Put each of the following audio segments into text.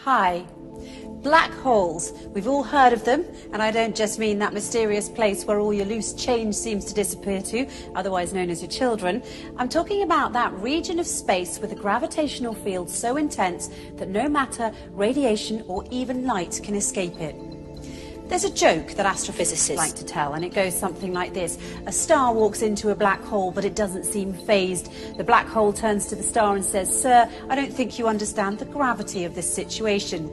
Hi. Black holes. We've all heard of them, and I don't just mean that mysterious place where all your loose change seems to disappear to, otherwise known as your children. I'm talking about that region of space with a gravitational field so intense that no matter, radiation or even light can escape it. There's a joke that astrophysicists like to tell, and it goes something like this. A star walks into a black hole, but it doesn't seem phased. The black hole turns to the star and says, "Sir, I don't think you understand the gravity of this situation."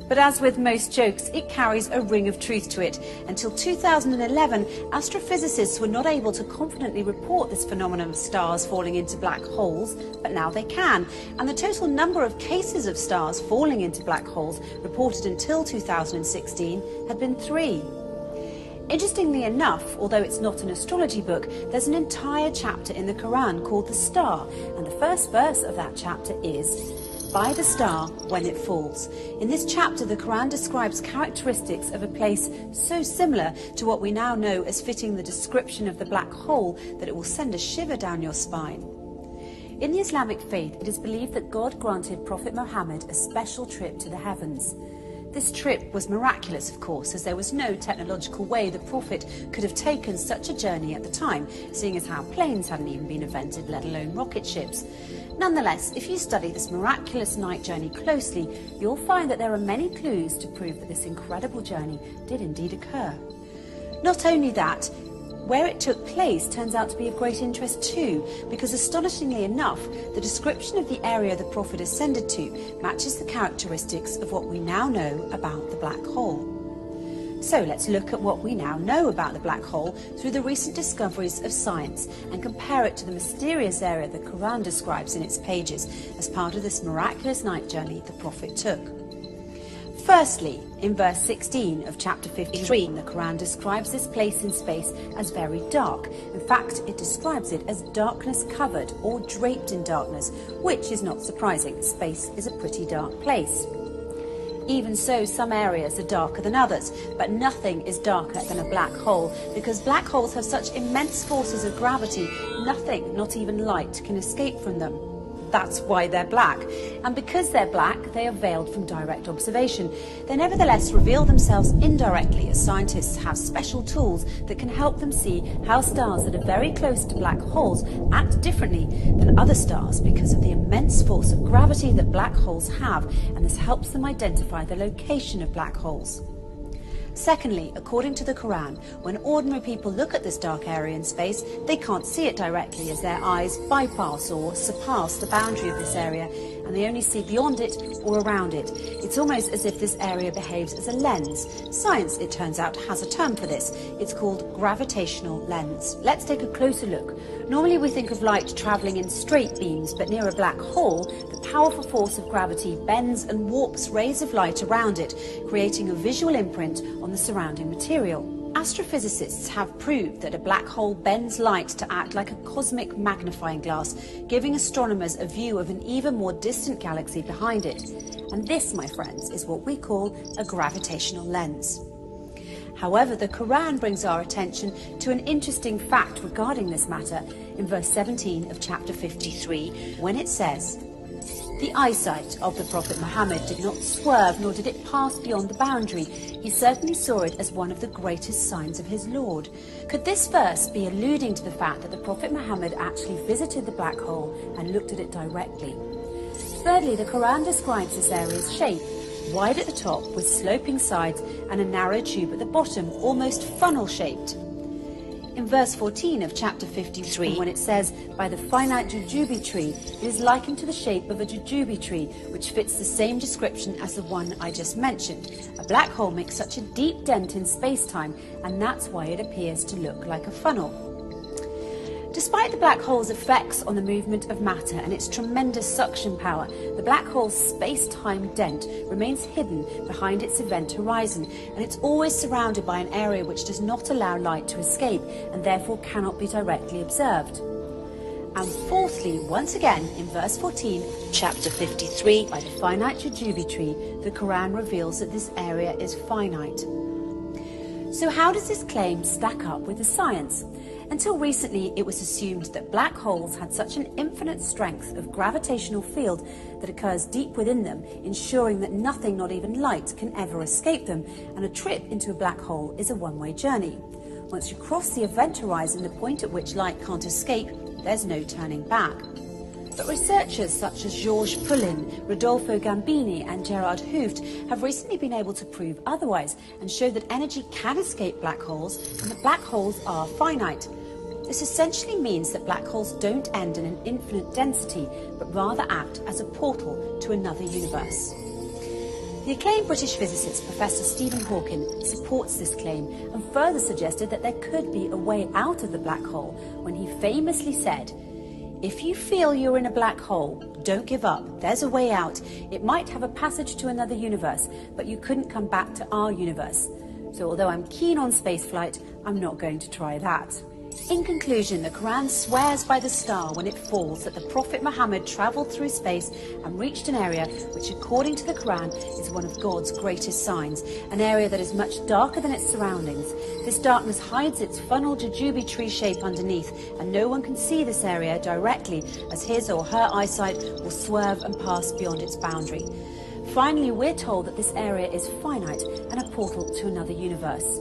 But as with most jokes, it carries a ring of truth to it. Until 2011, astrophysicists were not able to confidently report this phenomenon of stars falling into black holes, but now they can. And the total number of cases of stars falling into black holes reported until 2016 had been 3. Interestingly enough, although it's not an astrology book, there's an entire chapter in the Quran called The Star, and the first verse of that chapter is, "By the star when it falls." In this chapter, the Quran describes characteristics of a place so similar to what we now know as fitting the description of the black hole that it will send a shiver down your spine. In the Islamic faith, it is believed that God granted Prophet Muhammad a special trip to the heavens. This trip was miraculous, of course, as there was no technological way the Prophet could have taken such a journey at the time, seeing as how planes hadn't even been invented, let alone rocket ships. Nonetheless, if you study this miraculous night journey closely, you'll find that there are many clues to prove that this incredible journey did indeed occur. Not only that, where it took place turns out to be of great interest too, because astonishingly enough, the description of the area the Prophet ascended to matches the characteristics of what we now know about the black hole. So let's look at what we now know about the black hole through the recent discoveries of science and compare it to the mysterious area the Quran describes in its pages as part of this miraculous night journey the Prophet took. Firstly, in verse 16 of chapter 53, the Quran describes this place in space as very dark. In fact, it describes it as darkness covered or draped in darkness, which is not surprising. Space is a pretty dark place. Even so, some areas are darker than others, but nothing is darker than a black hole, because black holes have such immense forces of gravity, nothing, not even light, can escape from them. That's why they're black. And because they're black, they are veiled from direct observation. They nevertheless reveal themselves indirectly, as scientists have special tools that can help them see how stars that are very close to black holes act differently than other stars because of the immense force of gravity that black holes have, and this helps them identify the location of black holes. Secondly, according to the Quran, when ordinary people look at this dark area in space, they can't see it directly as their eyes bypass or surpass the boundary of this area, and they only see beyond it or around it. It's almost as if this area behaves as a lens. Science, it turns out, has a term for this. It's called gravitational lens. Let's take a closer look. Normally we think of light travelling in straight beams, but near a black hole, the powerful force of gravity bends and warps rays of light around it, creating a visual imprint on the surrounding material. Astrophysicists have proved that a black hole bends light to act like a cosmic magnifying glass, giving astronomers a view of an even more distant galaxy behind it. And this, my friends, is what we call a gravitational lens. However, the Quran brings our attention to an interesting fact regarding this matter in verse 17 of chapter 53, when it says, "The eyesight of the Prophet Muhammad did not swerve, nor did it pass beyond the boundary. He certainly saw it as one of the greatest signs of his Lord." Could this verse be alluding to the fact that the Prophet Muhammad actually visited the black hole and looked at it directly? Thirdly, the Quran describes this area's shape, wide at the top with sloping sides and a narrow tube at the bottom, almost funnel-shaped. In verse 14 of chapter 53, when it says, "By the finite jujube tree," it is likened to the shape of a jujube tree, which fits the same description as the one I just mentioned. A black hole makes such a deep dent in space-time, and that's why it appears to look like a funnel. Despite the black hole's effects on the movement of matter and its tremendous suction power, the black hole's space-time dent remains hidden behind its event horizon, and it's always surrounded by an area which does not allow light to escape and therefore cannot be directly observed. And fourthly, once again, in verse 14, chapter 53, by the finite jujube tree, the Quran reveals that this area is finite. So how does this claim stack up with the science? Until recently, it was assumed that black holes had such an infinite strength of gravitational field that occurs deep within them, ensuring that nothing, not even light, can ever escape them, and a trip into a black hole is a one-way journey. Once you cross the event horizon, the point at which light can't escape, there's no turning back. But researchers such as Georges Poulin, Rodolfo Gambini and Gerard Hooft have recently been able to prove otherwise and show that energy can escape black holes and that black holes are finite. This essentially means that black holes don't end in an infinite density, but rather act as a portal to another universe. The acclaimed British physicist Professor Stephen Hawking supports this claim and further suggested that there could be a way out of the black hole when he famously said, "If you feel you're in a black hole, don't give up. There's a way out. It might have a passage to another universe, but you couldn't come back to our universe. So although I'm keen on spaceflight, I'm not going to try that." In conclusion, the Quran swears by the star when it falls that the Prophet Muhammad travelled through space and reached an area which, according to the Quran, is one of God's greatest signs, an area that is much darker than its surroundings. This darkness hides its funnel jujube tree shape underneath, and no one can see this area directly, as his or her eyesight will swerve and pass beyond its boundary. Finally, we're told that this area is finite and a portal to another universe.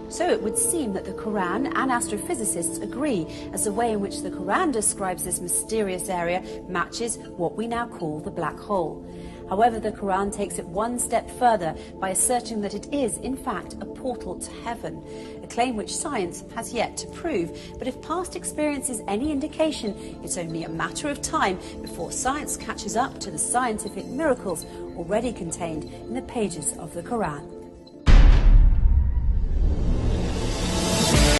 So it would seem that the Quran and astrophysicists agree, as the way in which the Quran describes this mysterious area matches what we now call the black hole. However, the Quran takes it one step further by asserting that it is, in fact, a portal to heaven, a claim which science has yet to prove. But if past experience is any indication, it's only a matter of time before science catches up to the scientific miracles already contained in the pages of the Quran.